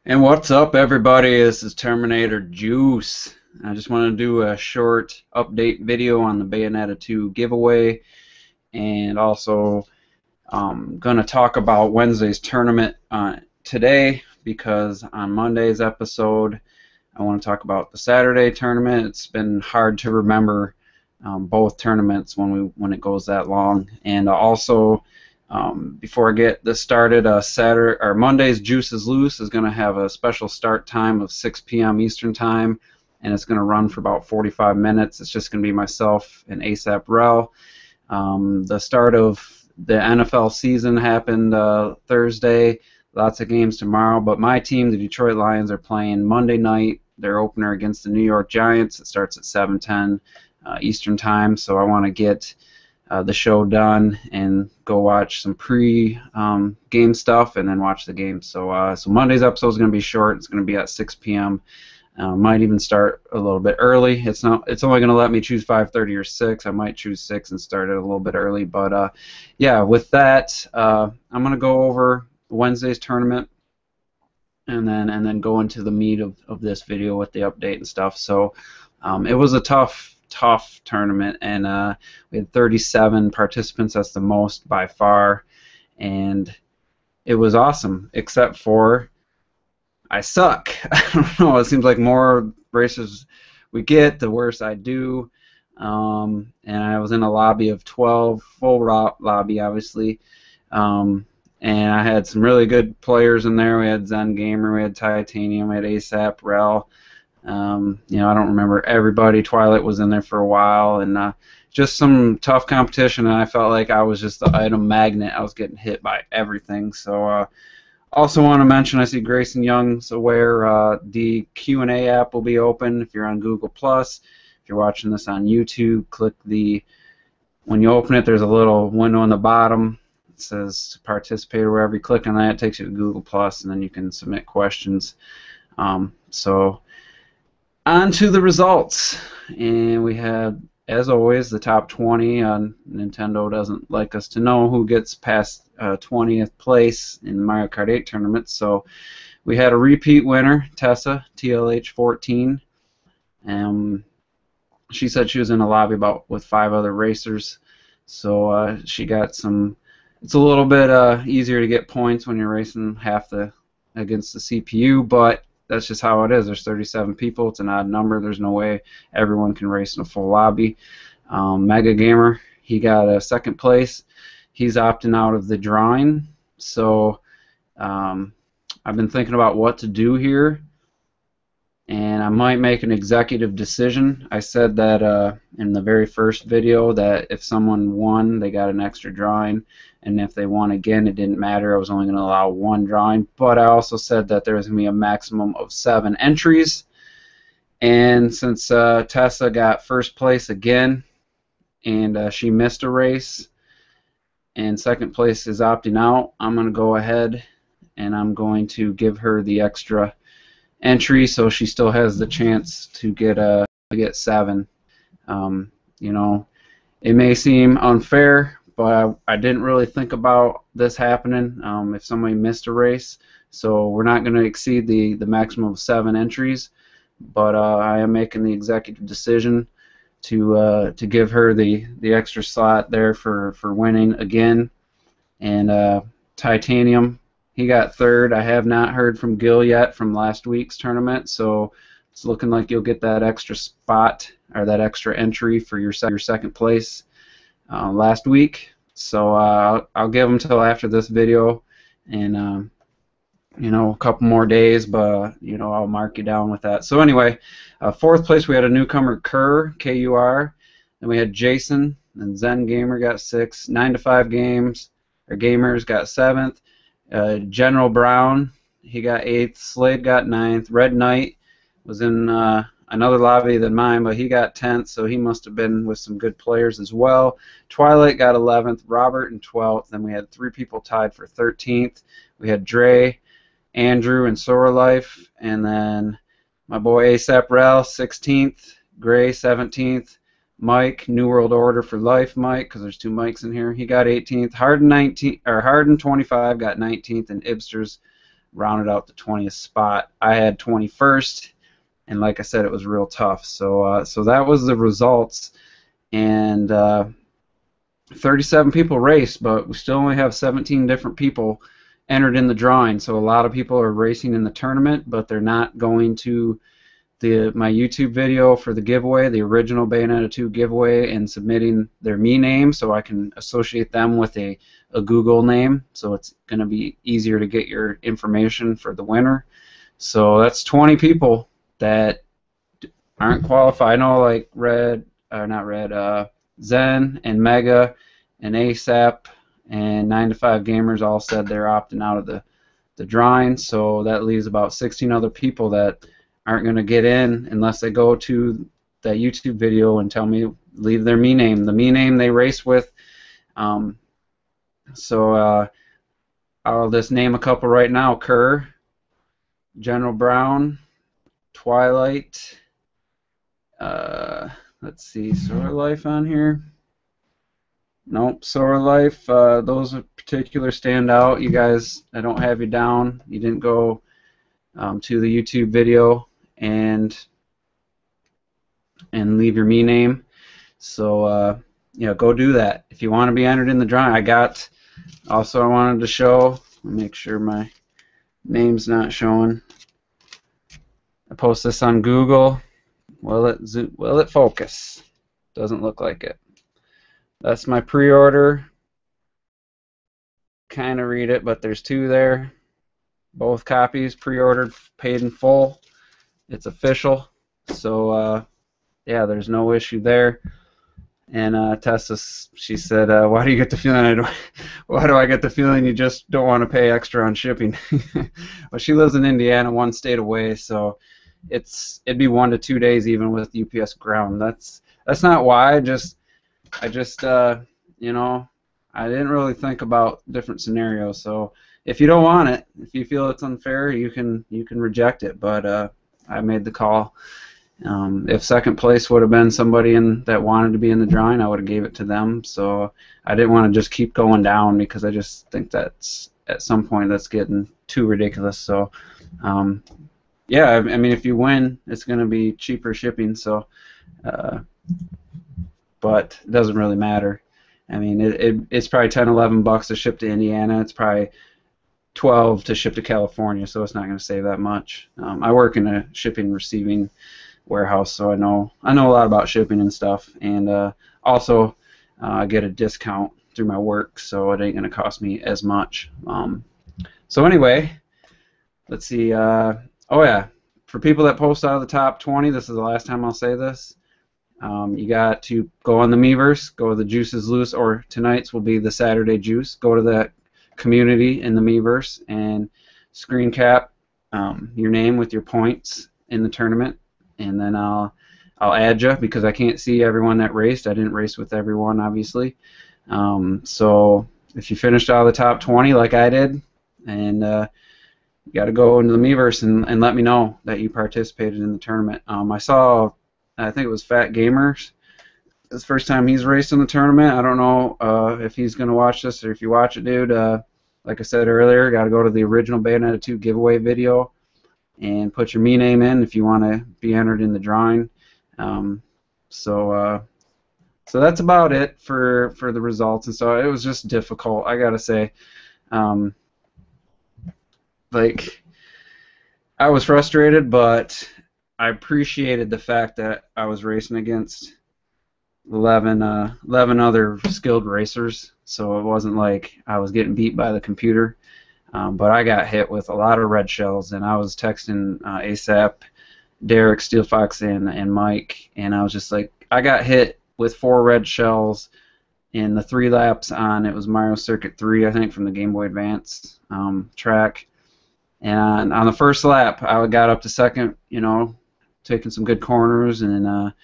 And what's up, everybody? This is Terminator Juice. I just want to do a short update video on the Bayonetta 2 giveaway, and also going to talk about Wednesday's tournament today, because on Monday's episode I want to talk about the Saturday tournament. It's been hard to remember both tournaments when it goes that long, and also before I get this started, Saturday or Monday's Juice is Loose is going to have a special start time of 6 p.m. Eastern Time, and it's going to run for about 45 minutes. It's just going to be myself and ASAP Rel. The start of the NFL season happened Thursday. Lots of games tomorrow, but my team, the Detroit Lions, are playing Monday night. Their opener against the New York Giants. It starts at 7:10 Eastern Time, so I want to get the show done and go watch some pre-game stuff and then watch the game. So Monday's episode is going to be short. It's going to be at 6 p.m. Might even start a little bit early. It's only going to let me choose 5:30 or 6. I might choose 6 and start it a little bit early. But yeah, with that, I'm going to go over Wednesday's tournament and then go into the meat of this video with the update and stuff. So it was a tough tournament, and we had 37 participants. That's the most by far, and it was awesome, except for I suck. I don't know, it seems like more races we get, the worse I do. And I was in a lobby of 12, full lobby obviously, and I had some really good players in there. We had Zen Gamer, we had Titanium, we had ASAP Rel. I don't remember everybody. Twilight was in there for a while, and just some tough competition, and I felt like I was just the item magnet. I was getting hit by everything. So also want to mention, I see Grayson Young's aware, the Q&A app will be open if you're on Google+. If you're watching this on YouTube, when you open it, there's a little window on the bottom. It says participate or wherever. You click on that, it takes you to Google+, and then you can submit questions. So on to the results, and we had, as always, the top 20. Nintendo doesn't like us to know who gets past 20th place in the Mario Kart 8 tournament, so we had a repeat winner, Tessa, TLH14. She said she was in a lobby with 5 other racers, so she got some. It's a little bit easier to get points when you're racing against the CPU, but that's just how it is. There's 37 people. It's an odd number. There's no way everyone can race in a full lobby. Mega Gamer, he got a second place. He's opting out of the drawing. So I've been thinking about what to do here, and I might make an executive decision. I said that in the very first video that if someone won, they got an extra drawing, and if they won again, it didn't matter. I was only going to allow 1 drawing, but I also said that there was going to be a maximum of 7 entries, and since Tessa got first place again, and she missed a race, and second place is opting out, I'm going to go ahead and I'm going to give her the extra entry, so she still has the chance to get 7. It may seem unfair, but I didn't really think about this happening if somebody missed a race. So we're not going to exceed the maximum of 7 entries, but I am making the executive decision to give her the extra slot there for winning again. And Titanium, he got 3rd. I have not heard from Gil yet from last week's tournament, so it's looking like you'll get that extra spot or that extra entry for your second place last week. So I'll give them till after this video, and a couple more days, but I'll mark you down with that. So anyway, 4th place we had a newcomer, Kur, then we had Jason, and Zen Gamer got 6. 9 to 5 gamers got 7th. General Brown, he got 8th. Slade got 9th. Red Knight was in another lobby than mine, but he got 10th, so he must have been with some good players as well. Twilight got 11th. Robert in 12th. Then we had 3 people tied for 13th. We had Dre, Andrew, and Sora Life, and then my boy ASAP Rel 16th. Gray 17th. Mike, New World Order for Life, Mike, because there's 2 Mikes in here. He got 18th. Harden 25 got 19th, and Ibsters rounded out the 20th spot. I had 21st, and like I said, it was real tough. So that was the results, and 37 people raced, but we still only have 17 different people entered in the drawing. So a lot of people are racing in the tournament, but they're not going to my YouTube video for the giveaway, the original Bayonetta 2 giveaway, and submitting their me name so I can associate them with a Google name. So it's going to be easier to get your information for the winner. So that's 20 people that aren't qualified. I know, like Zen and Mega and ASAP and 9 to 5 Gamers all said they're opting out of the drawing. So that leaves about 16 other people that aren't going to get in unless they go to that YouTube video and tell me, leave their me name, the me name they race with. So I'll just name a couple right now: Kerr, General Brown, Twilight. Let's see, Solar Life on here. Nope, Solar Life. Those in particular stand out. You guys, I don't have you down. You didn't go to the YouTube video and leave your me name. So yeah, go do that if you want to be entered in the drawing. I wanted to show. Make sure my name's not showing. I post this on Google. Will it focus? Doesn't look like it. That's my pre-order. Kind of read it, but there's two there. Both copies pre-ordered, paid in full. It's official. So yeah, there's no issue there. And Tessa, she said, why do you get the feeling why do I get the feeling you just don't want to pay extra on shipping? Well, she lives in Indiana, one state away, so it'd be 1 to 2 days even with UPS ground. That's not why. I just you know, I didn't really think about different scenarios. So if you don't want it, if you feel it's unfair, you can reject it. But I made the call. If second place would have been somebody that wanted to be in the drawing, I would have gave it to them. So I didn't want to just keep going down because I just think that's at some point that's getting too ridiculous. So yeah, I mean, if you win, it's going to be cheaper shipping. So but it doesn't really matter. I mean, it's probably $10-11 to ship to Indiana. It's probably $12 to ship to California, so it's not going to save that much. I work in a shipping and receiving warehouse, so I know a lot about shipping and stuff, and also I get a discount through my work, so it ain't going to cost me as much. So anyway, let's see. Oh yeah, for people that post out of the top 20, this is the last time I'll say this. You got to go on the Miiverse, go to the Juices Loose, or tonight's will be the Saturday Juice. Go to that community in the Miiverse and screen cap your name with your points in the tournament, and then I'll add you because I can't see everyone that raced. I didn't race with everyone, obviously. So if you finished out of the top 20 like I did, and you got to go into the Miiverse and let me know that you participated in the tournament. I think it was Fat Gamers. It's the first time he's raced in the tournament. I don't know if he's going to watch this, or if you watch it, dude. Like I said earlier, got to go to the original Bayonetta 2 giveaway video and put your me name in if you want to be entered in the drawing. So that's about it for the results. And so it was just difficult, I got to say. Like, I was frustrated, but I appreciated the fact that I was racing against 11 other skilled racers, so it wasn't like I was getting beat by the computer. But I got hit with a lot of red shells, and I was texting ASAP, Derek, Steel Fox, and Mike, and I was just like, I got hit with 4 red shells in the 3 laps on, it was Mario Circuit 3, I think, from the Game Boy Advance track. And on the first lap, I got up to second, you know, taking some good corners, and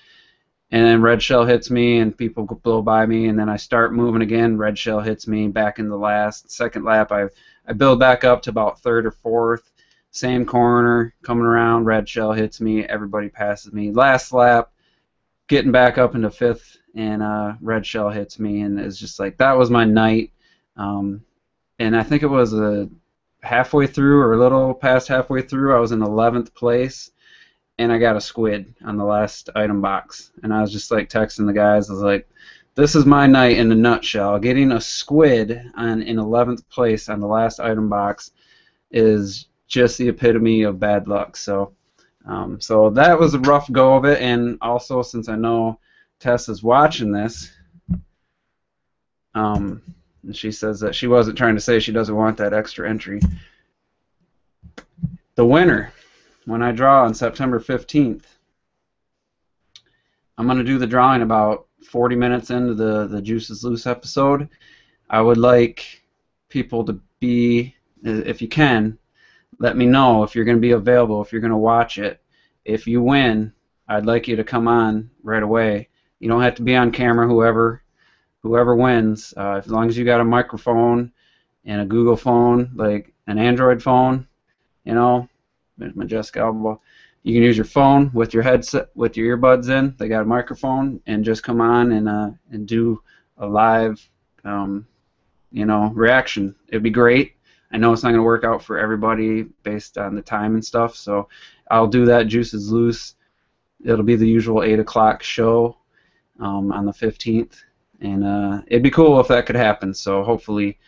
then red shell hits me and people blow by me, and then I start moving again, red shell hits me back in the last second lap. I build back up to about 3rd or 4th, same corner, coming around, red shell hits me, everybody passes me. Last lap, getting back up into 5th, and red shell hits me, and it's just like, that was my night. And I think it was a halfway through, or a little past halfway through, I was in 11th place, and I got a squid on the last item box. And I was just like texting the guys. I was like, "This is my night in a nutshell. Getting a squid in 11th place on the last item box is just the epitome of bad luck." So that was a rough go of it. And also, since I know Tess is watching this, and she says that she wasn't trying to say she doesn't want that extra entry. The winner, when I draw on September 15th, I'm going to do the drawing about 40 minutes into the Juices Loose episode. I would like people to be, if you can, let me know if you're going to be available, if you're going to watch it. If you win, I'd like you to come on right away. You don't have to be on camera, whoever wins, as long as you got a microphone and a Google phone, like an Android phone, you know, there's my Jessica Alba. You can use your phone with your headset, with your earbuds in. They got a microphone, and just come on and do a live, reaction. It'd be great. I know it's not going to work out for everybody based on the time and stuff, so I'll do that. Juices Loose. It'll be the usual 8 o'clock show on the 15th. And it'd be cool if that could happen. So hopefully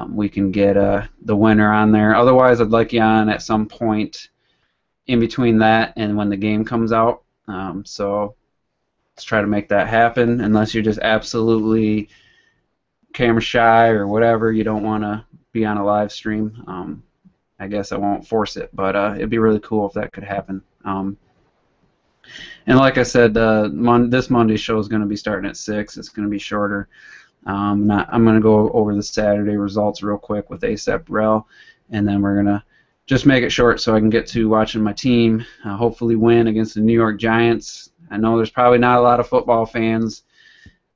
we can get the winner on there. Otherwise, I'd like you on at some point in between that and when the game comes out. So let's try to make that happen. Unless you're just absolutely camera shy or whatever, you don't want to be on a live stream. I guess I won't force it, but it'd be really cool if that could happen. And like I said, this Monday's show is going to be starting at 6. It's going to be shorter. I'm going to go over the Saturday results real quick with ASAP Rel, and then we're going to just make it short so I can get to watching my team hopefully win against the New York Giants. I know there's probably not a lot of football fans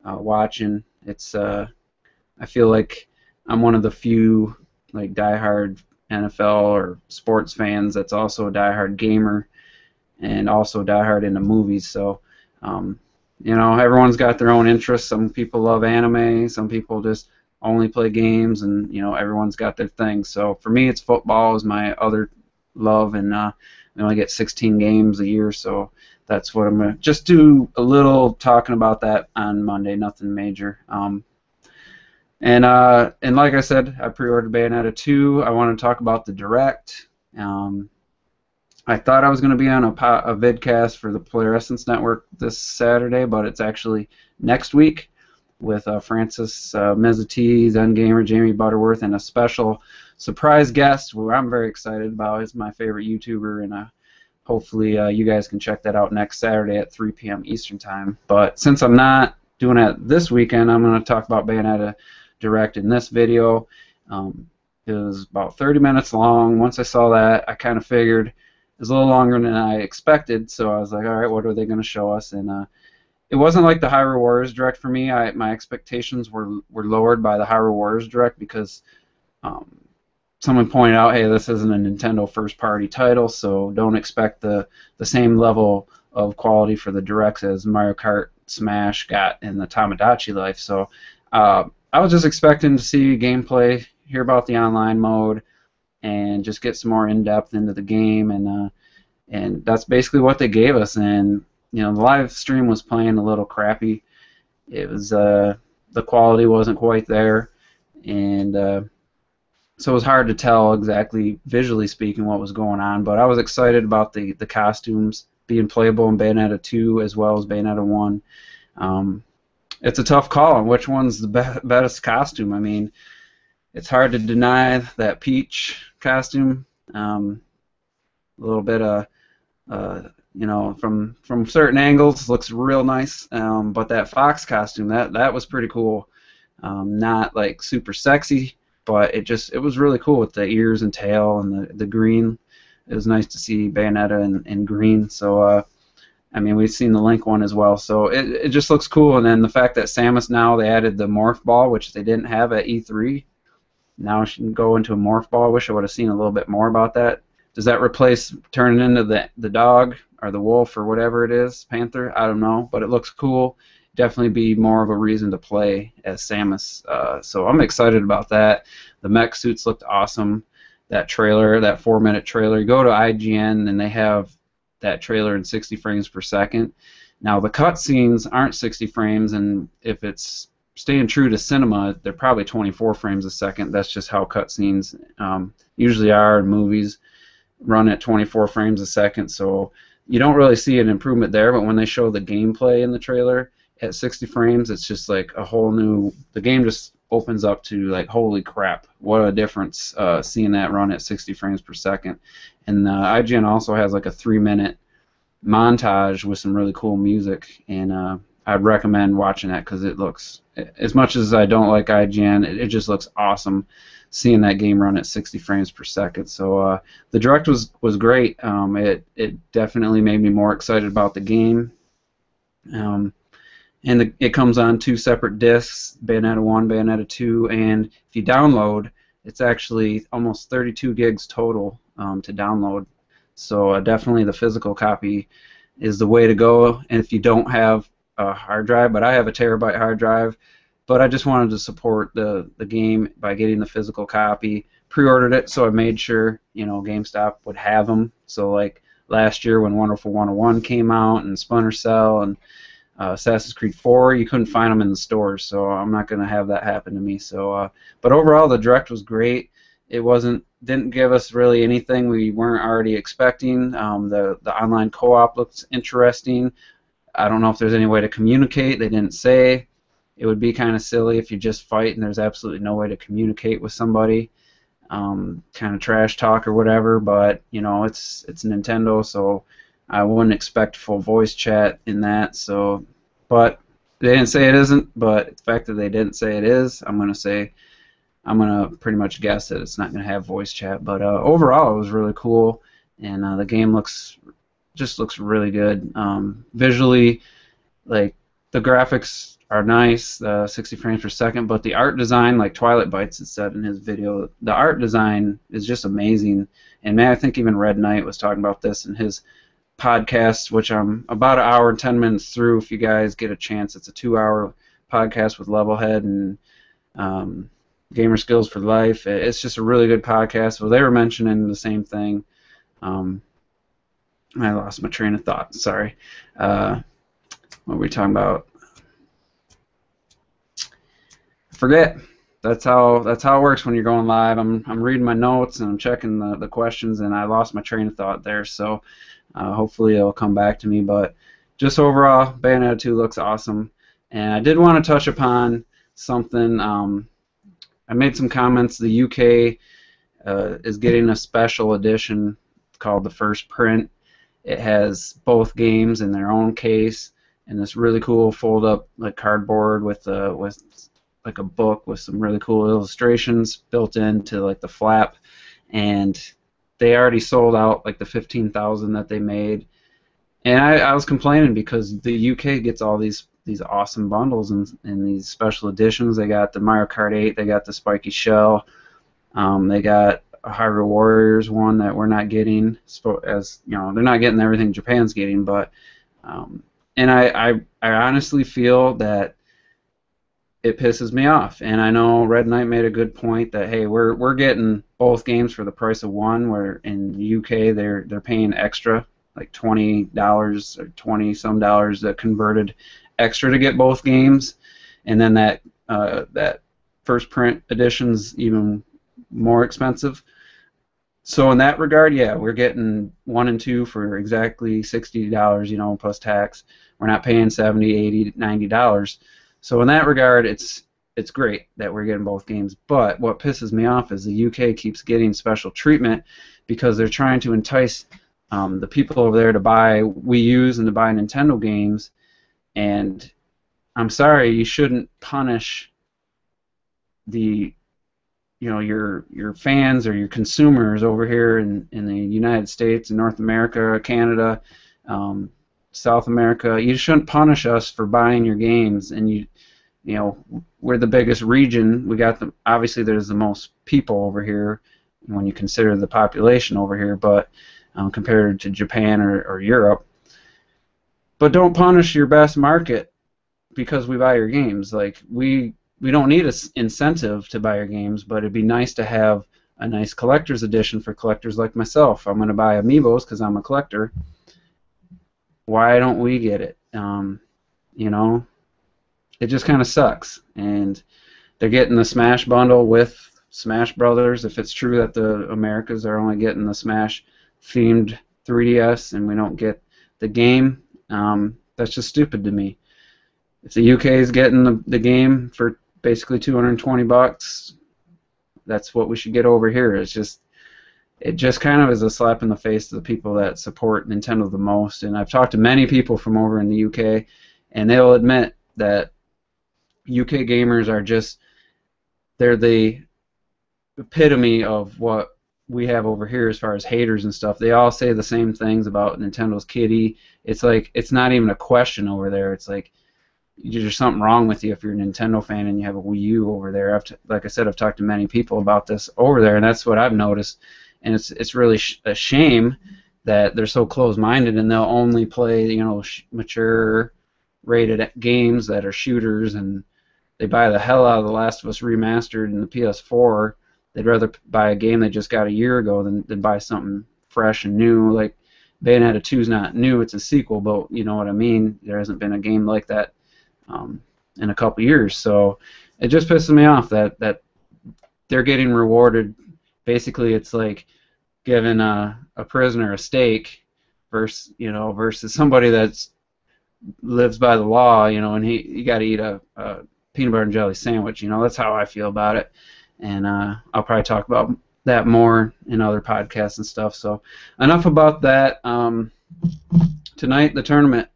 watching. I feel like I'm one of the few like diehard NFL or sports fans that's also a diehard gamer, and also diehard into movies. So, everyone's got their own interests. Some people love anime. Some people just only play games, and everyone's got their thing. So for me, it's football is my other love, and I only get 16 games a year, so that's what I'm gonna just do a little talking about that on Monday. Nothing major. And like I said, I pre-ordered Bayonetta 2. I want to talk about the Direct. I thought I was going to be on a vidcast for the Player Essence Network this Saturday, but it's actually next week with Francis Mezzaty, Zen Gamer, Jamie Butterworth, and a special surprise guest who I'm very excited about. He's my favorite YouTuber, and hopefully you guys can check that out next Saturday at 3 p.m. Eastern Time. But since I'm not doing it this weekend, I'm going to talk about Bayonetta Direct in this video. It was about 30 minutes long. Once I saw that, I kind of figured it was a little longer than I expected, so I was like, all right, what are they going to show us? And it wasn't like the Hyrule Warriors Direct for me. My expectations were lowered by the Hyrule Warriors Direct because someone pointed out, hey, this isn't a Nintendo first-party title, so don't expect the same level of quality for the Directs as Mario Kart Smash got in the Tamagotchi life. So I was just expecting to see gameplay, hear about the online mode, and just get some more in-depth into the game, and that's basically what they gave us. And the live stream was playing a little crappy. It was the quality wasn't quite there, and so it was hard to tell exactly, visually speaking, what was going on. But I was excited about the costumes being playable in Bayonetta 2 as well as Bayonetta 1. It's a tough call on which one's the best costume. I mean, it's hard to deny that Peach costume. A little bit of, from certain angles looks real nice. But that Fox costume, that was pretty cool. Not like super sexy, but it was really cool with the ears and tail and the green. It was nice to see Bayonetta in green. So I mean, we've seen the Link one as well, so it just looks cool. And then the fact that Samus now, they added the Morph Ball, which they didn't have at E3. Now she can go into a Morph Ball. I wish I would have seen a little bit more about that. Does that replace turning into the dog or the wolf or whatever it is, Panther? I don't know, but it looks cool. Definitely be more of a reason to play as Samus. So I'm excited about that. The mech suits looked awesome. that trailer, that 4-minute trailer. You go to IGN and they have that trailer in 60 frames per second. Now the cutscenes aren't 60 frames, and if it's staying true to cinema, they're probably 24 frames a second. That's just how cutscenes usually are in movies, run at 24 frames a second. So you don't really see an improvement there, but when they show the gameplay in the trailer at 60 frames, it's just like a whole new, the game just opens up to like, holy crap, what a difference seeing that run at 60 frames per second. And IGN also has like a 3-minute montage with some really cool music, and I'd recommend watching that because it looks, as much as I don't like IGN, it just looks awesome seeing that game run at 60 frames per second. So the Direct was great. It definitely made me more excited about the game. And it comes on 2 separate discs, Bayonetta 1, Bayonetta 2, and if you download, it's actually almost 32 gigs total to download. So definitely the physical copy is the way to go. And if you don't have a hard drive, but I have a terabyte hard drive, but I just wanted to support the game by getting the physical copy. Pre-ordered it, so I made sure, you know, GameStop would have them. So like last year when Wonderful 101 came out and Splinter Cell and Assassin's Creed 4, you couldn't find them in the stores, so I'm not going to have that happen to me. So, but overall, the Direct was great. It didn't give us really anything we weren't already expecting. The online co-op looks interesting. I don't know if there's any way to communicate. They didn't say. It would be kind of silly if you just fight and there's absolutely no way to communicate with somebody. Kind of trash talk or whatever, but you know, it's Nintendo, so I wouldn't expect full voice chat in that. So, but they didn't say it isn't. But the fact that they didn't say it is, I'm gonna pretty much guess that it's not gonna have voice chat. But overall, it was really cool, and the game just looks really good. Visually, like the graphics are nice, 60 frames per second, but the art design, like Twilight Bites had said in his video, the art design is just amazing. And man, I think even Red Knight was talking about this in his podcast, which I'm about an hour and 10 minutes through. If you guys get a chance, it's a 2-hour podcast with Levelhead and Gamer Skills for Life. It's just a really good podcast. Well, they were mentioning the same thing. I lost my train of thought. Sorry. What were we talking about? Forget. That's how it works when you're going live. I'm reading my notes and I'm checking the questions, and I lost my train of thought there. So hopefully it'll come back to me. But just overall, Bayonetta 2 looks awesome. And I did want to touch upon something. I made some comments. The UK is getting a special edition called the First Print. It has both games in their own case, and this really cool fold-up like cardboard with like a book with some really cool illustrations built into like the flap, and they already sold out like the 15,000 that they made. And I was complaining because the UK gets all these awesome bundles and these special editions. They got the Mario Kart 8, they got the Spiky Shell, they got a Hyrule Warriors one that we're not getting, as you know, they're not getting everything Japan's getting, but and I honestly feel that it pisses me off. And I know Red Knight made a good point that hey, we're getting both games for the price of one, where in the UK they're paying extra, like $20 or 20 some dollars that converted extra to get both games, and then that First Print edition's even more expensive. So in that regard, yeah, we're getting 1 and 2 for exactly $60, you know, plus tax. We're not paying $70, $80, $90. So in that regard, it's great that we're getting both games. But what pisses me off is the UK keeps getting special treatment because they're trying to entice the people over there to buy Wii U's and to buy Nintendo games. And I'm sorry, you shouldn't punish your fans or your consumers over here in the United States and North America, Canada, South America. You shouldn't punish us for buying your games. And you know, we're the biggest region. We got obviously there's the most people over here when you consider the population over here, but compared to Japan or Europe. But don't punish your best market because we buy your games. Like we don't need an incentive to buy your games, but it'd be nice to have a nice collector's edition for collectors like myself. I'm going to buy amiibos because I'm a collector. Why don't we get it? You know, it just kind of sucks. And they're getting the Smash bundle with Smash Brothers. If it's true that the Americas are only getting the Smash themed 3DS and we don't get the game, that's just stupid to me. If the UK is getting the game for basically $220, that's what we should get over here. It just kind of is a slap in the face to the people that support Nintendo the most. And I've talked to many people from over in the UK, and they'll admit that UK gamers are they're the epitome of what we have over here as far as haters and stuff. They all say the same things about Nintendo's kitty. It's like, it's not even a question over there. It's like, there's something wrong with you if you're a Nintendo fan and you have a Wii U over there. Like I said, I've talked to many people about this over there, and that's what I've noticed. And it's really a shame that they're so close-minded and they'll only play, you know, mature rated games that are shooters, and they buy the hell out of The Last of Us Remastered in the PS4. They'd rather buy a game they just got a year ago than buy something fresh and new. Like Bayonetta 2 is not new, it's a sequel, but you know what I mean. There hasn't been a game like that in a couple years, so it just pisses me off that they're getting rewarded. Basically, it's like giving a prisoner a steak versus somebody that lives by the law, you know, and you got to eat a peanut butter and jelly sandwich. You know, that's how I feel about it, and I'll probably talk about that more in other podcasts and stuff. So enough about that. Tonight the tournament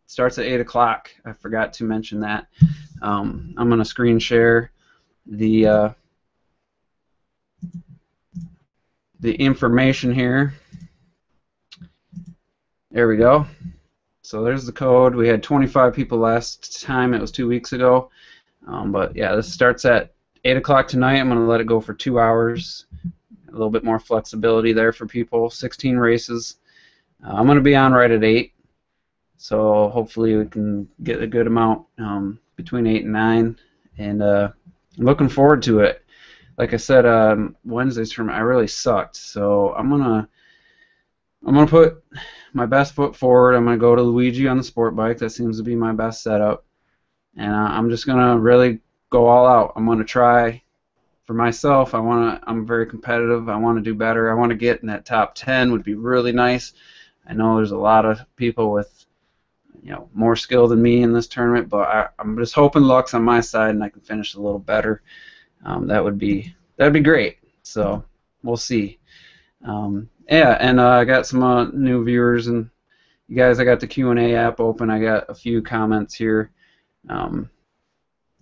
starts at 8 o'clock. I forgot to mention that. I'm going to screen share the information here. There we go. So there's the code. We had 25 people last time. It was 2 weeks ago. But yeah, this starts at 8 o'clock tonight. I'm going to let it go for 2 hours. A little bit more flexibility there for people. 16 races. I'm going to be on right at 8. So hopefully we can get a good amount between 8 and 9, and I'm looking forward to it. Like I said, Wednesday's tournament I really sucked, so I'm gonna put my best foot forward. I'm gonna go to Luigi on the sport bike. That seems to be my best setup, and I'm just gonna really go all out. I'm gonna try for myself. I'm very competitive. I want to do better. I want to get in that top 10. Would be really nice. I know there's a lot of people with more skill than me in this tournament, but I'm just hoping luck's on my side and I can finish a little better. That'd be great. So we'll see. Yeah, and I got some new viewers, and you guys, I got the Q&A app open. I got a few comments here. The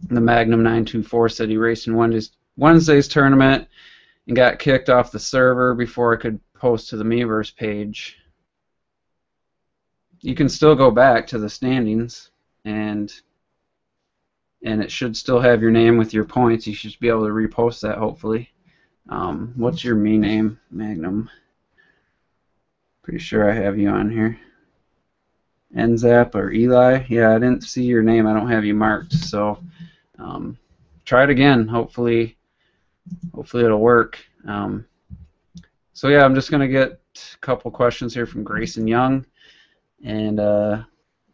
Magnum 924 said he raced in Wednesday's tournament and got kicked off the server before I could post to the Miiverse page. You can still go back to the standings, and it should still have your name with your points. You should be able to repost that, hopefully. What's your me name, Magnum? Pretty sure I have you on here. Enzap or Eli? Yeah, I didn't see your name. I don't have you marked, so try it again. Hopefully it'll work. So yeah, I'm just gonna get a couple questions here from Grayson Young, and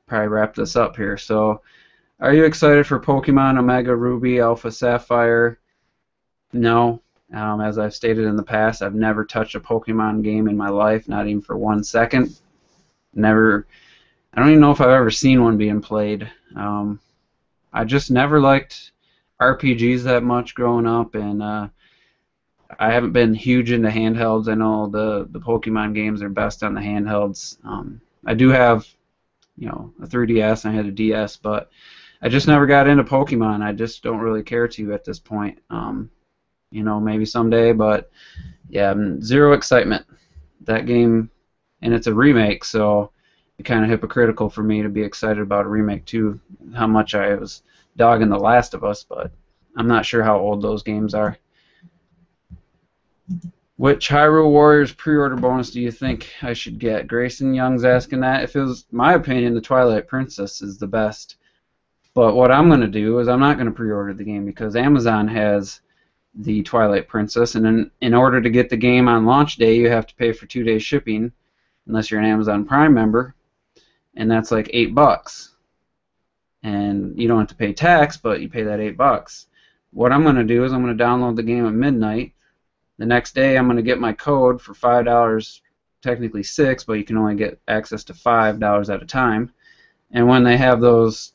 probably wrap this up here. So, are you excited for Pokemon Omega Ruby, Alpha Sapphire? No. As I've stated in the past, I've never touched a Pokemon game in my life, not even for 1 second. Never. I don't even know if I've ever seen one being played. I just never liked RPGs that much growing up, and I haven't been huge into handhelds. I know the Pokemon games are best on the handhelds. I do have, a 3DS, and I had a DS, but I just never got into Pokemon. I just don't really care to at this point. Maybe someday, but yeah, zero excitement. That game, and it's a remake, so it's kind of hypocritical for me to be excited about a remake too. How much I was dogging The Last of Us, but I'm not sure how old those games are. Which Hyrule Warriors pre-order bonus do you think I should get? Grayson Young's asking that. If it was my opinion, the Twilight Princess is the best. But what I'm going to do is I'm not going to pre-order the game because Amazon has, the Twilight Princess, and in order to get the game on launch day, you have to pay for 2 days shipping, unless you're an Amazon Prime member, and that's like $8. And you don't have to pay tax, but you pay that $8. What I'm going to do is I'm going to download the game at midnight. The next day, I'm going to get my code for $5, technically $6, but you can only get access to $5 at a time. And when they have those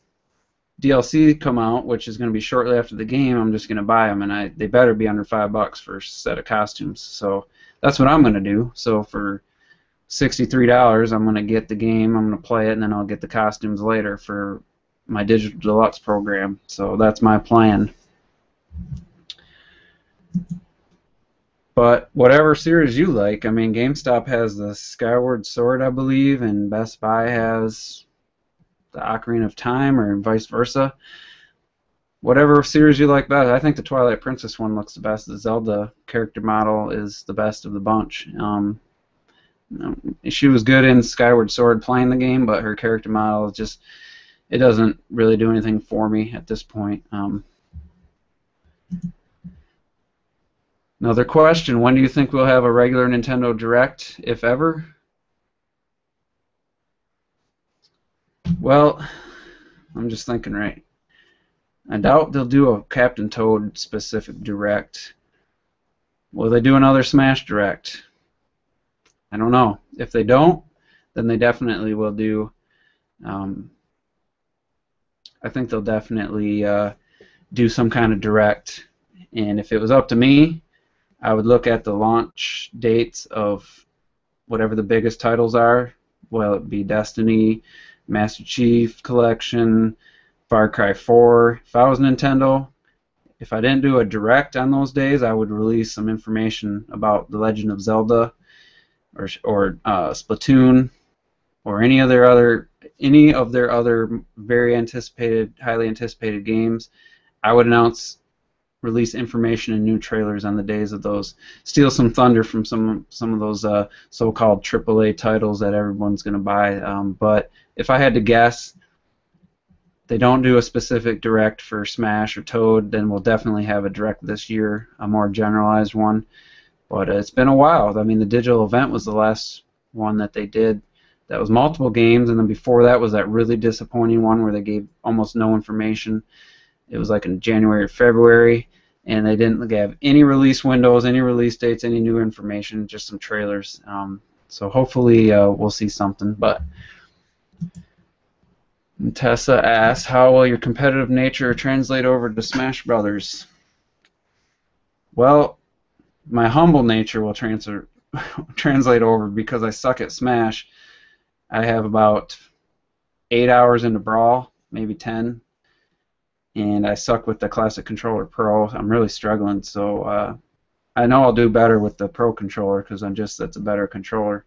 DLC come out, which is going to be shortly after the game, I'm just going to buy them, and they better be under $5 for a set of costumes. So that's what I'm going to do. So for $63, I'm going to get the game, I'm going to play it, and then I'll get the costumes later for my Digital Deluxe program. So that's my plan. But whatever series you like, I mean, GameStop has the Skyward Sword, I believe, and Best Buy has the Ocarina of Time, or vice versa. Whatever series you like best. I think the Twilight Princess one looks the best. The Zelda character model is the best of the bunch. She was good in Skyward Sword playing the game, but her character model is just, it doesn't really do anything for me at this point. Another question, when do you think we'll have a regular Nintendo Direct, if ever? Well, I'm just thinking, right. I doubt they'll do a Captain Toad specific Direct. Will they do another Smash Direct? I don't know. If they don't, then they definitely will do. I think they'll definitely do some kind of Direct. And if it was up to me, I would look at the launch dates of whatever the biggest titles are. Will it be Destiny, Master Chief Collection, Far Cry 4? If I was Nintendo, if I didn't do a Direct on those days, I would release some information about The Legend of Zelda, or Splatoon, or any of their other very anticipated, highly anticipated games. I would release information and new trailers on the days of those. Steal some thunder from some of those so-called AAA titles that everyone's going to buy. But if I had to guess, they don't do a specific Direct for Smash or Toad, then we'll definitely have a Direct this year, a more generalized one. But it's been a while. I mean, the digital event was the last one that they did. That was multiple games, and then before that was that really disappointing one where they gave almost no information. It was like in January or February, and they didn't have any release windows, any release dates, any new information, just some trailers. So hopefully we'll see something. But Tessa asks, how will your competitive nature translate over to Smash Brothers? Well, my humble nature will translate over because I suck at Smash. I have about 8 hours into Brawl, maybe 10. And I suck with the Classic Controller Pro. I'm really struggling, so I know I'll do better with the Pro controller because that's a better controller.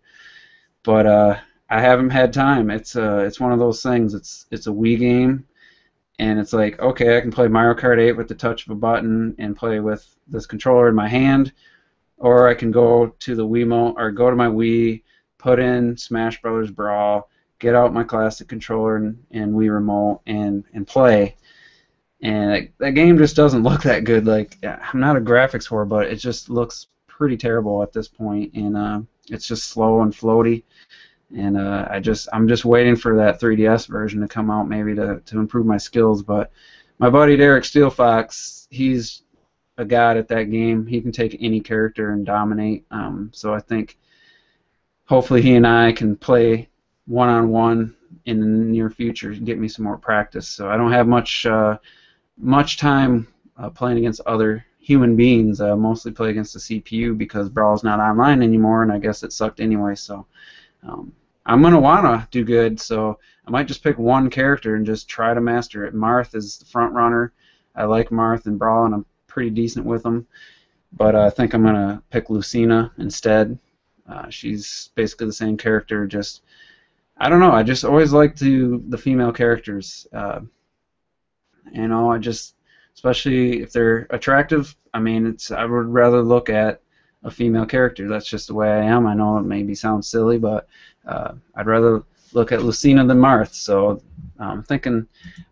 But I haven't had time. It's one of those things. It's a Wii game, and it's like, okay, I can play Mario Kart 8 with the touch of a button and play with this controller in my hand, or I can go to the Wiimote or go to my Wii, put in Smash Brothers Brawl, get out my Classic Controller and Wii Remote and play. And that game just doesn't look that good. Like, I'm not a graphics whore, but it just looks pretty terrible at this point, and it's just slow and floaty. And I'm just waiting for that 3DS version to come out, maybe to improve my skills. But my buddy Derek Steelfox, he's a god at that game. He can take any character and dominate. So I think hopefully he and I can play one-on-one in the near future, get me some more practice. So I don't have much time playing against other human beings. I mostly play against the CPU because Brawl's not online anymore, and I guess it sucked anyway. So I'm going to want to do good, so I might just pick one character and just try to master it. Marth is the front runner. I like Marth and Brawl, and I'm pretty decent with them. But I think I'm going to pick Lucina instead. She's basically the same character, just, I don't know, I just always liked the female characters. You know, especially if they're attractive, I mean, I would rather look at a female character. That's just the way I am. I know it maybe sounds silly, but I'd rather look at Lucina than Marth. So I'm thinking,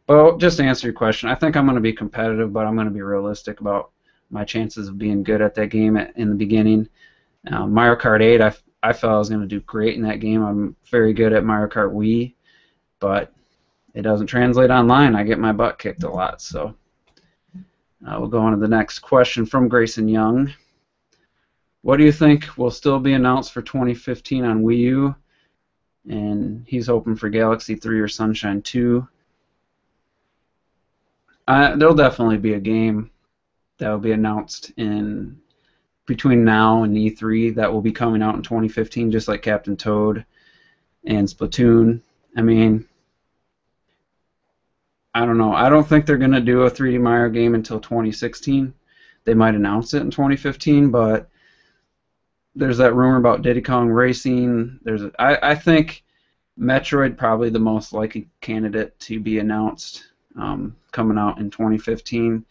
well, just to answer your question, I think I'm going to be competitive, but I'm going to be realistic about my chances of being good at that game in the beginning. Mario Kart 8, I felt I was going to do great in that game. I'm very good at Mario Kart Wii, but it doesn't translate online. I get my butt kicked a lot. So we'll go on to the next question from Grayson Young. What do you think will still be announced for 2015 on Wii U? And he's hoping for Galaxy 3 or Sunshine 2. There'll definitely be a game that will be announced in between now and E3 that will be coming out in 2015, just like Captain Toad and Splatoon. I mean, I don't know. I don't think they're going to do a 3D Mario game until 2016. They might announce it in 2015, but there's that rumor about Diddy Kong Racing. I think Metroid probably the most likely candidate to be announced coming out in 2015.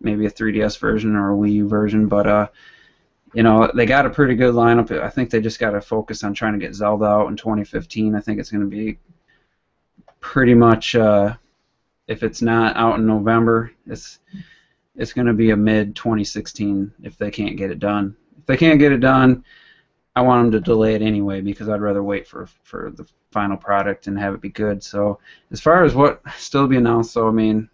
Maybe a 3DS version or a Wii U version, but you know, they got a pretty good lineup. I think they just got to focus on trying to get Zelda out in 2015. I think it's going to be pretty much, if it's not out in November, it's going to be a mid-2016 if they can't get it done. If they can't get it done, I want them to delay it anyway because I'd rather wait for the final product and have it be good. So as far as what still to be announced, though, I mean,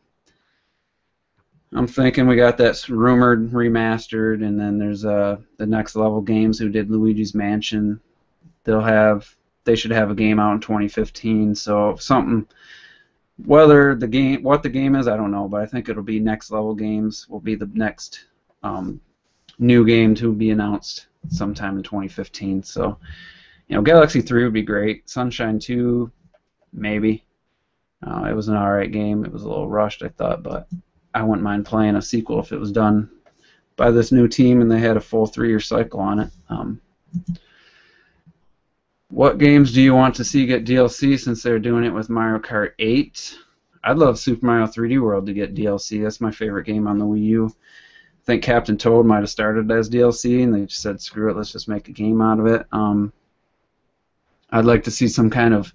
I'm thinking we got that rumored remastered, and then there's the Next Level Games who did Luigi's Mansion. They should have a game out in 2015. So something, what the game is, I don't know, but I think it'll be Next Level Games will be the next new game to be announced sometime in 2015. So, you know, Galaxy 3 would be great. Sunshine 2, maybe. It was an alright game. It was a little rushed, I thought, but I wouldn't mind playing a sequel if it was done by this new team and they had a full 3-year cycle on it. What games do you want to see get DLC since they're doing it with Mario Kart 8? I'd love Super Mario 3D World to get DLC. That's my favorite game on the Wii U. I think Captain Toad might have started as DLC and they just said, screw it, let's just make a game out of it. I'd like to see some kind of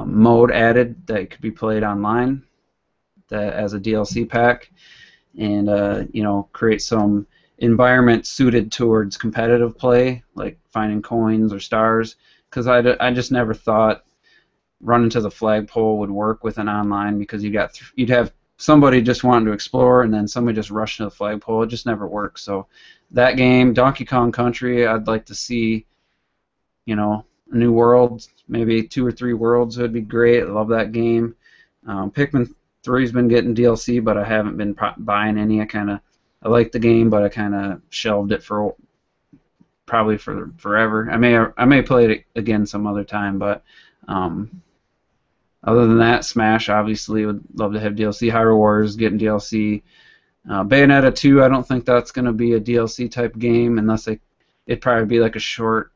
mode added that could be played online as a DLC pack, and you know, create some environment suited towards competitive play, like finding coins or stars. Because I just never thought running to the flagpole would work with an online, because you'd have somebody just wanting to explore and then somebody just rushing to the flagpole. It just never works. So that game, Donkey Kong Country, I'd like to see, you know, a new world, maybe 2 or 3 worlds would be great. I love that game. Pikmin 3's been getting DLC, but I haven't been buying any. I like the game, but I kind of shelved it for probably for forever. I may play it again some other time, but other than that, Smash obviously would love to have DLC. Hyrule Warriors getting DLC. Bayonetta 2, I don't think that's going to be a DLC type game unless it'd probably be like a short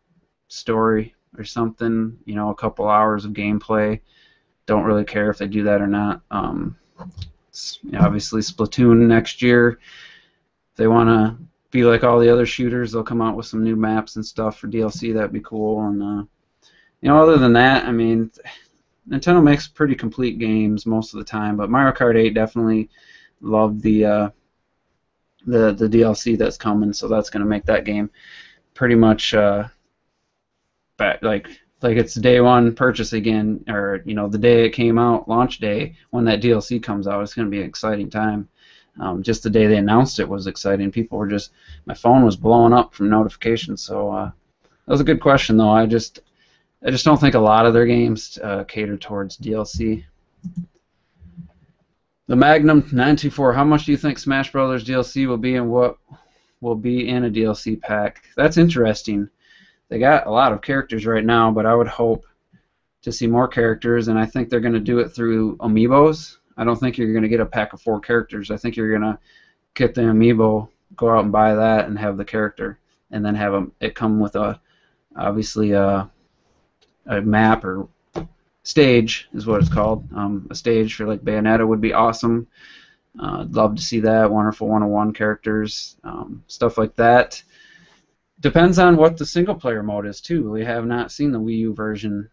story or something, you know, a couple hours of gameplay. Don't really care if they do that or not. Obviously Splatoon next year, if they want to be like all the other shooters, they'll come out with some new maps and stuff for DLC. That'd be cool. And you know, other than that, I mean, Nintendo makes pretty complete games most of the time, but Mario Kart 8 definitely love the DLC that's coming, so that's going to make that game pretty much like it's day one purchase again, or you know, the day it came out, launch day, when that DLC comes out. It's going to be an exciting time. Just the day they announced it was exciting. People were just, my phone was blowing up from notifications. So that was a good question, though. I just don't think a lot of their games cater towards DLC. The Magnum 924, how much do you think Smash Brothers DLC will be, and what will be in a DLC pack? That's interesting. They got a lot of characters right now, but I would hope to see more characters, and I think they're going to do it through amiibos. I don't think you're going to get a pack of 4 characters. I think you're going to get the amiibo, go out and buy that, and have the character, and then have it come with obviously a map or stage is what it's called. A stage for like Bayonetta would be awesome. I'd love to see that. Wonderful 101 characters, stuff like that. Depends on what the single-player mode is, too. We have not seen the Wii U version.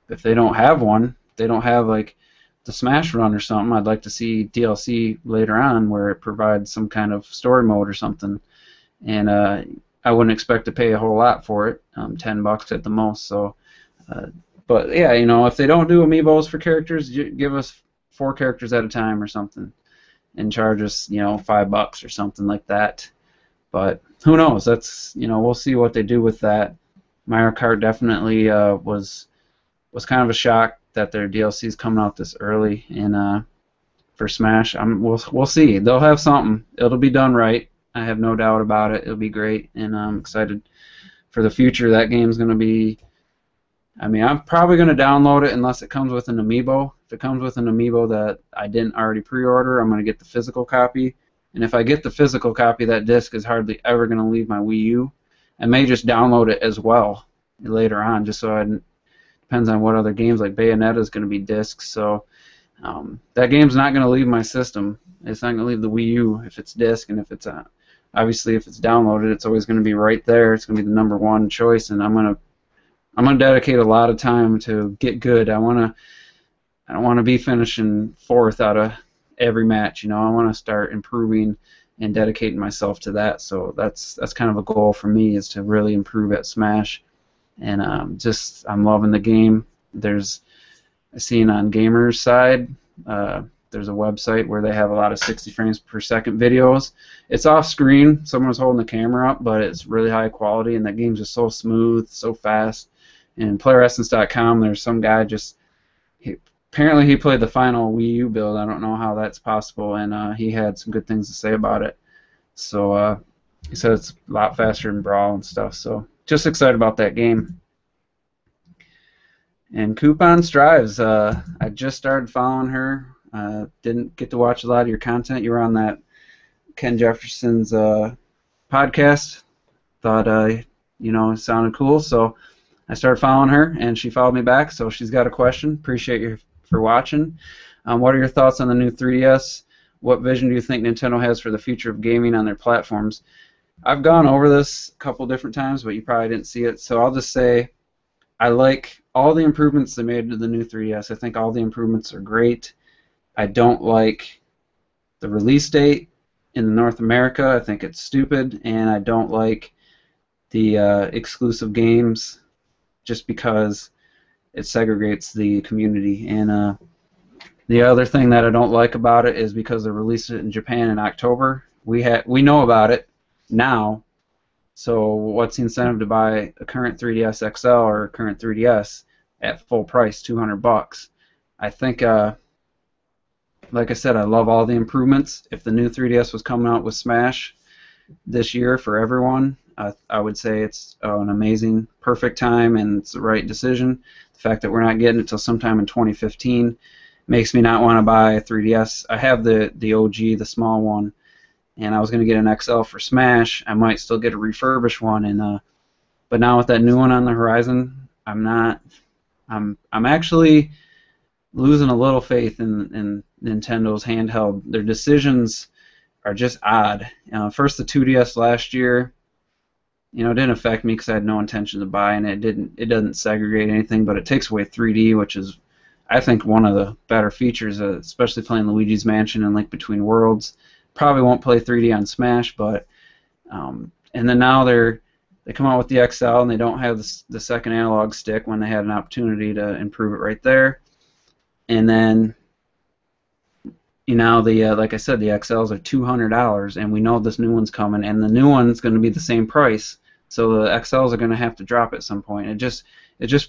If they don't have one, they don't have like the Smash run or something, I'd like to see DLC later on where it provides some kind of story mode or something. And I wouldn't expect to pay a whole lot for it, $10 at the most. So, but yeah, you know, if they don't do amiibos for characters, give us 4 characters at a time or something, and charge us, you know, $5 or something like that. But who knows? That's, you know, we'll see what they do with that. Mario Kart definitely was kind of a shock that their DLC is coming out this early, and for Smash, we'll see. They'll have something. It'll be done right. I have no doubt about it. It'll be great, and I'm excited for the future. That game's going to be. I mean, I'm probably going to download it unless it comes with an amiibo. If it comes with an amiibo that I didn't already pre-order, I'm going to get the physical copy. And if I get the physical copy, that disc is hardly ever going to leave my Wii U. I may just download it as well later on, just so I depends on what other games, like Bayonetta is going to be discs. So that game's not going to leave my system. It's not going to leave the Wii U if it's disc, and if it's obviously if it's downloaded, it's always going to be right there. It's going to be the #1 choice, and I'm gonna dedicate a lot of time to get good. I don't want to be finishing 4th out of every match. You know, I want to start improving and dedicating myself to that. So that's kind of a goal for me, is to really improve at Smash. And I'm loving the game. I seen on Gamers side, there's a website where they have a lot of 60 frames per second videos. It's off screen, someone's holding the camera up, but it's really high quality, and that game's just so smooth, so fast. And PlayerEssence.com, there's some guy apparently he played the final Wii U build. I don't know how that's possible, and he had some good things to say about it. So he said it's a lot faster than Brawl and stuff. So just excited about that game. And Coupon Strives, I just started following her. Didn't get to watch a lot of your content. You were on that Ken Jefferson's podcast. Thought you know, it sounded cool, so I started following her, and she followed me back. So she's got a question. Appreciate you for watching. What are your thoughts on the new 3DS? What vision do you think Nintendo has for the future of gaming on their platforms? I've gone over this a couple different times, but you probably didn't see it. So I'll just say I like all the improvements they made to the new 3DS. I think all the improvements are great. I don't like the release date in North America. I think it's stupid, and I don't like the exclusive games just because it segregates the community. And the other thing that I don't like about it is because they released it in Japan in October. We know about it now, so what's the incentive to buy a current 3DS XL or a current 3DS at full price, $200? I think, like I said, I love all the improvements. If the new 3DS was coming out with Smash this year for everyone, I would say it's an amazing, perfect time, and it's the right decision. The fact that we're not getting it till sometime in 2015 makes me not want to buy a 3DS. I have the OG, the small one, and I was going to get an XL for Smash. I might still get a refurbished one, and but now with that new one on the horizon, I'm actually losing a little faith in Nintendo's handheld. Their decisions are just odd. First the 2DS last year, you know, it didn't affect me because I had no intention to buy, and it doesn't segregate anything, but it takes away 3D, which is, I think, one of the better features, especially playing Luigi's Mansion and Link Between Worlds. Probably won't play 3D on Smash, but and then now they come out with the XL, and they don't have the second analog stick when they had an opportunity to improve it right there. And then, you know, like I said, the XLs are $200, and we know this new one's coming, and the new one's going to be the same price. So the XLs are going to have to drop at some point. It just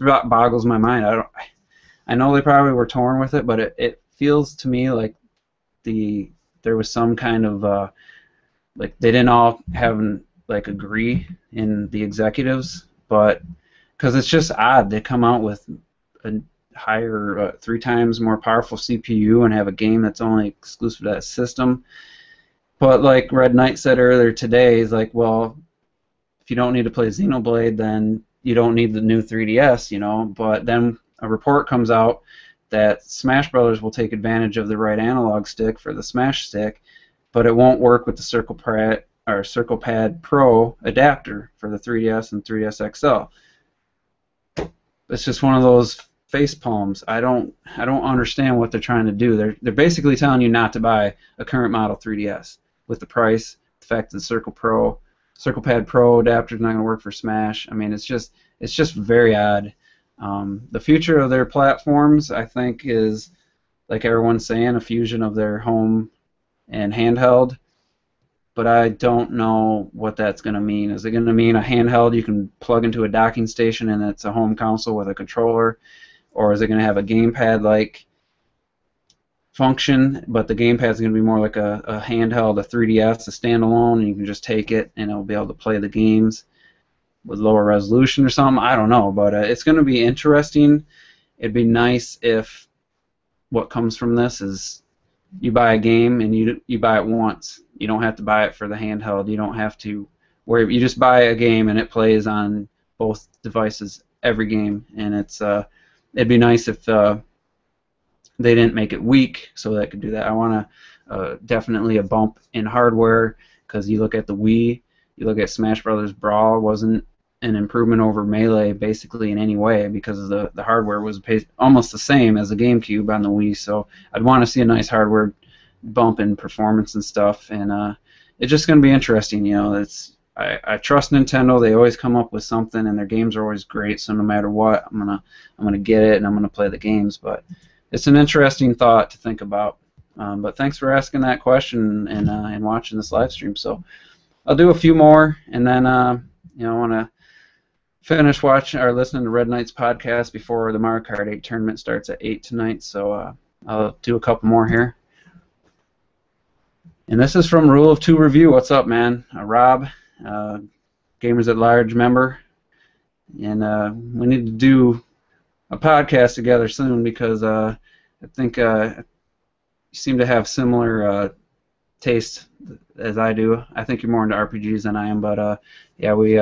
boggles my mind. I know they probably were torn with it, but it feels to me like there was some kind of like they didn't all have like agree in the executives, but because it's just odd. They come out with a higher 3 times more powerful CPU and have a game that's only exclusive to that system. But like Red Knight said earlier today, he's like, well, if you don't need to play Xenoblade, then you don't need the new 3DS, you know. But then a report comes out that Smash Brothers will take advantage of the right analog stick for the Smash stick, but it won't work with the CirclePad Pro adapter for the 3DS and 3DS XL. It's just one of those face palms. I don't understand what they're trying to do. They're basically telling you not to buy a current model 3DS with the price, the fact that the Circle Pad Pro adapter is not going to work for Smash. I mean, it's just very odd. The future of their platforms, I think, is, like everyone's saying, a fusion of their home and handheld. But I don't know what that's going to mean. Is it going to mean a handheld you can plug into a docking station and it's a home console with a controller? Or is it going to have a gamepad-like function, but the gamepad is going to be more like a handheld, a 3DS, a standalone, and you can just take it and it'll be able to play the games with lower resolution or something? I don't know, but it's going to be interesting. It'd be nice if what comes from this is you buy a game and you buy it once. You don't have to buy it for the handheld. You don't have to worry. You just buy a game and it plays on both devices every game. And it'd be nice if they didn't make it weak so that could do that. I want definitely a bump in hardware, because you look at the Wii, you look at Smash Brothers Brawl, wasn't an improvement over Melee basically in any way, because the hardware was almost the same as the GameCube on the Wii. So I'd want to see a nice hardware bump in performance and stuff, and it's just going to be interesting. You know, I trust Nintendo. They always come up with something, and their games are always great. So no matter what, I'm gonna get it, and I'm gonna play the games. But it's an interesting thought to think about. But thanks for asking that question and watching this live stream. So I'll do a few more, and then I want to finish watching or listening to Red Knight's podcast before the Mario Kart 8 tournament starts at 8 tonight. So I'll do a couple more here. And this is from Rule of Two Review. What's up, man? Rob, Gamers at Large member. And we need to do a podcast together soon, because I think you seem to have similar taste as I do. I think you're more into RPGs than I am, but yeah, we've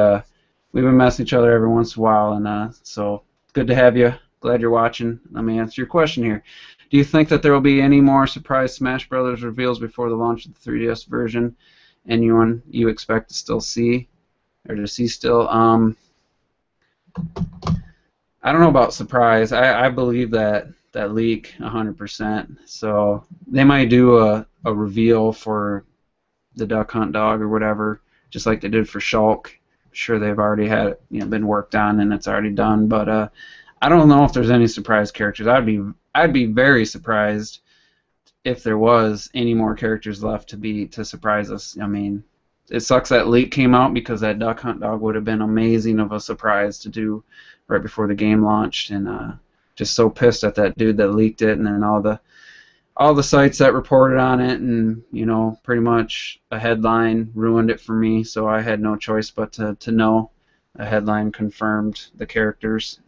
been messing each other every once in a while, and so good to have you. Glad you're watching. Let me answer your question here. Do you think that there will be any more surprise Smash Brothers reveals before the launch of the 3DS version? Anyone you expect to still see, or to see still? I don't know about surprise. I believe that leak 100%. So they might do a reveal for the Duck Hunt dog or whatever, just like they did for Shulk. Sure, they've already had it, been worked on and it's already done. But I don't know if there's any surprise characters. I'd be very surprised if there was any more characters left to surprise us. I mean, it sucks that leak came out, because that Duck Hunt dog would have been amazing of a surprise to do right before the game launched, and just so pissed at that dude that leaked it, and then all the sites that reported on it, and pretty much a headline ruined it for me. So I had no choice but to know. A headline confirmed the characters,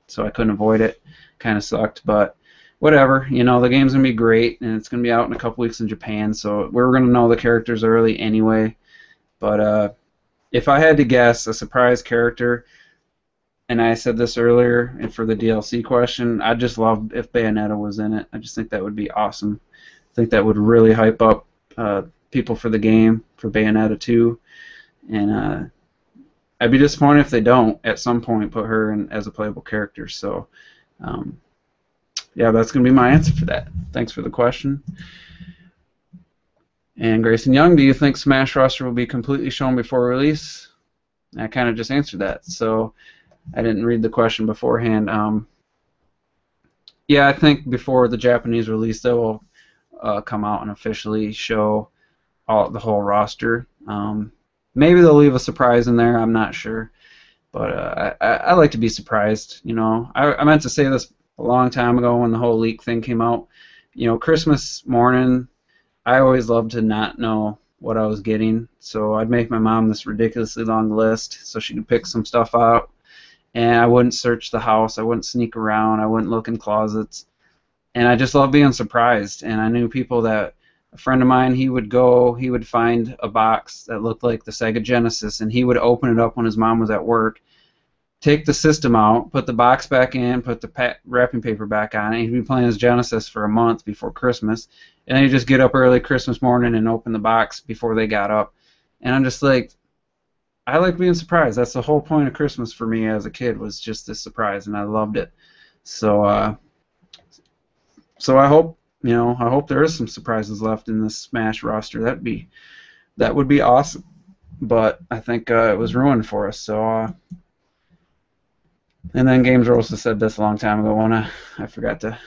so I couldn't avoid it. Kind of sucked, but whatever. The game's gonna be great, and it's gonna be out in a couple weeks in Japan, so we're gonna know the characters early anyway. But if I had to guess a surprise character, and I said this earlier, and for the DLC question, I'd just love if Bayonetta was in it. I just think that would be awesome. I think that would really hype up people for the game, for Bayonetta 2, and I'd be disappointed if they don't at some point put her in as a playable character. So yeah, that's going to be my answer for that. Thanks for the question. And Grayson Young, do you think Smash roster will be completely shown before release? I kind of just answered that, so I didn't read the question beforehand. Yeah, I think before the Japanese release, they will come out and officially show the whole roster. Maybe they'll leave a surprise in there. I'm not sure, but I like to be surprised. I meant to say this a long time ago when the whole leak thing came out. Christmas morning, I always loved to not know what I was getting, so I'd make my mom this ridiculously long list so she could pick some stuff out, and I wouldn't search the house, I wouldn't sneak around, I wouldn't look in closets, and I just loved being surprised. And I knew people that, a friend of mine, he would find a box that looked like the Sega Genesis, and he would open it up when his mom was at work, take the system out, put the box back in, put the wrapping paper back on, and he'd be playing his Genesis for a month before Christmas, and then he'd just get up early Christmas morning and open the box before they got up. And I'm just like, I like being surprised. That's the whole point of Christmas for me as a kid, was just this surprise, and I loved it. So so I hope, I hope there is some surprises left in this Smash roster. That would be awesome. But I think it was ruined for us. So and then Games Rosa said this a long time ago when I forgot to.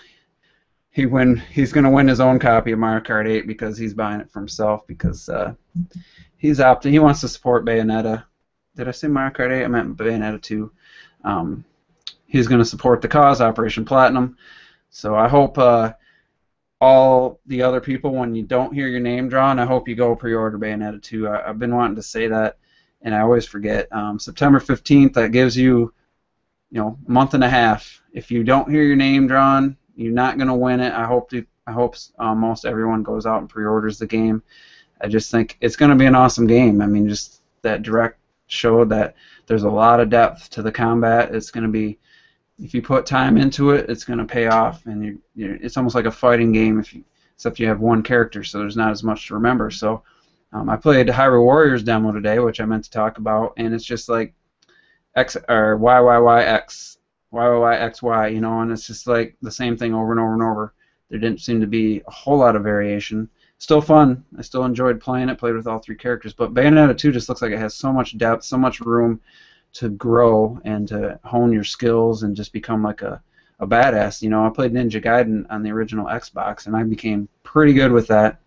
He's going to win his own copy of Mario Kart 8 because he's buying it for himself because he wants to support Bayonetta. Did I say Mario Kart 8? I meant Bayonetta 2. He's going to support the cause, Operation Platinum. So I hope all the other people, when you don't hear your name drawn, I hope you go pre-order Bayonetta 2. I've been wanting to say that, and I always forget. September 15th, that gives you, a month and a half. If you don't hear your name drawn, you're not going to win it. I hope most everyone goes out and pre-orders the game. I just think it's going to be an awesome game. I mean, just that direct showed that there's a lot of depth to the combat. It's going to be, if you put time into it, it's going to pay off, and it's almost like a fighting game except you have one character, so there's not as much to remember. So I played the Hyrule Warriors demo today, which I meant to talk about, and it's just like X or YYYX, YYYXY, and it's just like the same thing over and over and over. There didn't seem to be a whole lot of variation. Still fun. I still enjoyed playing it. Played with all three characters, but Bayonetta 2 just looks like it has so much depth, so much room to grow and to hone your skills and just become like a badass. I played Ninja Gaiden on the original Xbox, and I became pretty good with that.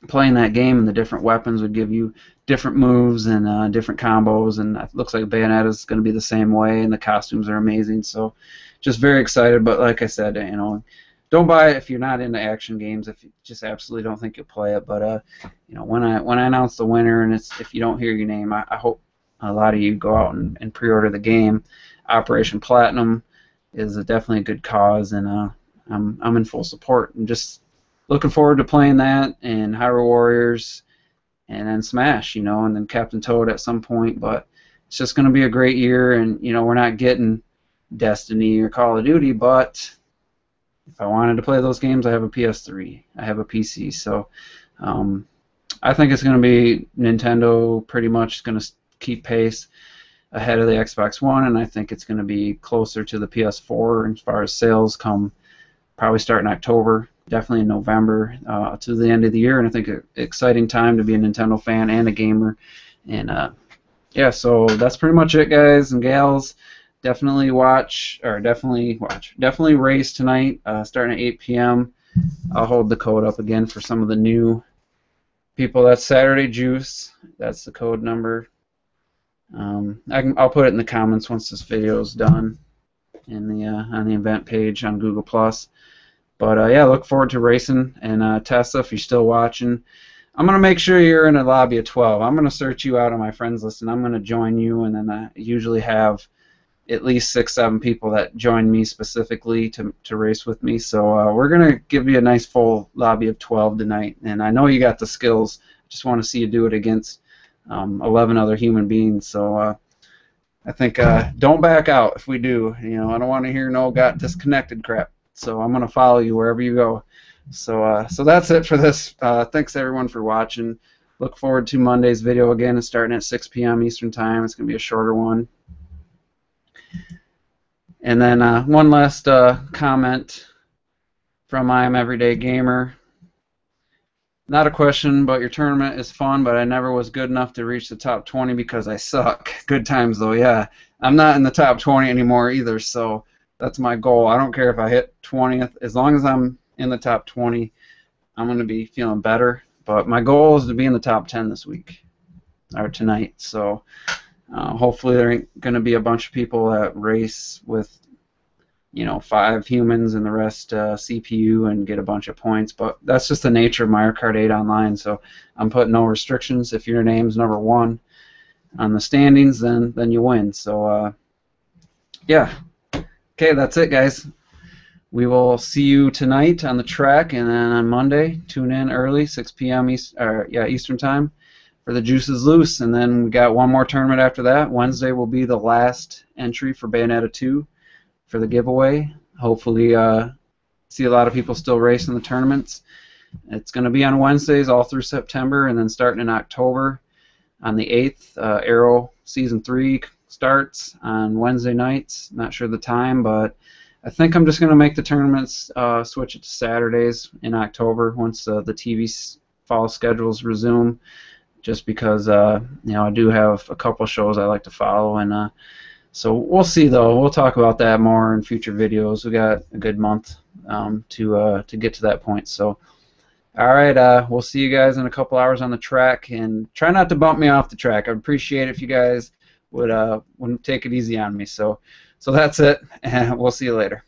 Playing that game, and the different weapons would give you different moves and different combos, and it looks like Bayonetta is going to be the same way, and the costumes are amazing. So just very excited, but like I said, don't buy it if you're not into action games, if you just absolutely don't think you'll play it. But when I announce the winner, and if you don't hear your name, I hope a lot of you go out and pre-order the game. Operation Platinum is definitely a good cause, and I'm in full support. I'm just looking forward to playing that and Hyrule Warriors, and then Smash, and then Captain Toad at some point. But it's just going to be a great year, and we're not getting Destiny or Call of Duty, but if I wanted to play those games, I have a PS3, I have a PC, so I think it's going to be Nintendo pretty much going to keep pace ahead of the Xbox One, and I think it's going to be closer to the PS4 as far as sales come, probably start in October, definitely in November to the end of the year, and I think an exciting time to be a Nintendo fan and a gamer. And yeah, so that's pretty much it, guys and gals. Definitely definitely race tonight, starting at 8 p.m. I'll hold the code up again for some of the new people. That's Saturday Juice. That's the code number. I'll put it in the comments once this video is done in the on the event page on Google+. But yeah, look forward to racing. And Tessa, if you're still watching, I'm going to make sure you're in a lobby of 12. I'm going to search you out on my friends list, and I'm going to join you, and then I usually have at least 6-7 people that join me specifically to race with me. So we're going to give you a nice full lobby of 12 tonight, and I know you got the skills. I just want to see you do it against 11 other human beings. So I think don't back out if we do. I don't want to hear no got disconnected crap. So I'm going to follow you wherever you go. So so that's it for this. Thanks everyone for watching. Look forward to Monday's video again. It's starting at 6 p.m. Eastern Time. It's going to be a shorter one. And then one last comment from I Am Everyday Gamer. Not a question, but your tournament is fun, but I never was good enough to reach the top 20 because I suck. Good times, though, yeah. I'm not in the top 20 anymore either, so that's my goal. I don't care if I hit 20th. As long as I'm in the top 20, I'm going to be feeling better. But my goal is to be in the top 10 this week, or tonight. So hopefully there ain't going to be a bunch of people that race with 5 humans and the rest CPU and get a bunch of points. But that's just the nature of Mario Kart 8 Online, so I'm putting no restrictions. If your name's number 1 on the standings, then you win. So yeah. Okay, that's it, guys. We will see you tonight on the track, and then on Monday, tune in early, 6 p.m. Eastern Time for the Juices Loose. And then we got one more tournament after that. Wednesday will be the last entry for Bayonetta 2 for the giveaway. Hopefully see a lot of people still racing the tournaments. It's going to be on Wednesdays all through September, and then starting in October on the 8th, Arrow Season 3 starts on Wednesday nights. Not sure the time, but I think I'm just going to make the tournaments switch it to Saturdays in October once the TV fall schedules resume, just because you know, I do have a couple shows I like to follow, and so we'll see though. We'll talk about that more in future videos. We got a good month to get to that point. So all right, we'll see you guys in a couple hours on the track, and try not to bump me off the track. I'd appreciate it if you guys would take it easy on me. So that's it, and we'll see you later.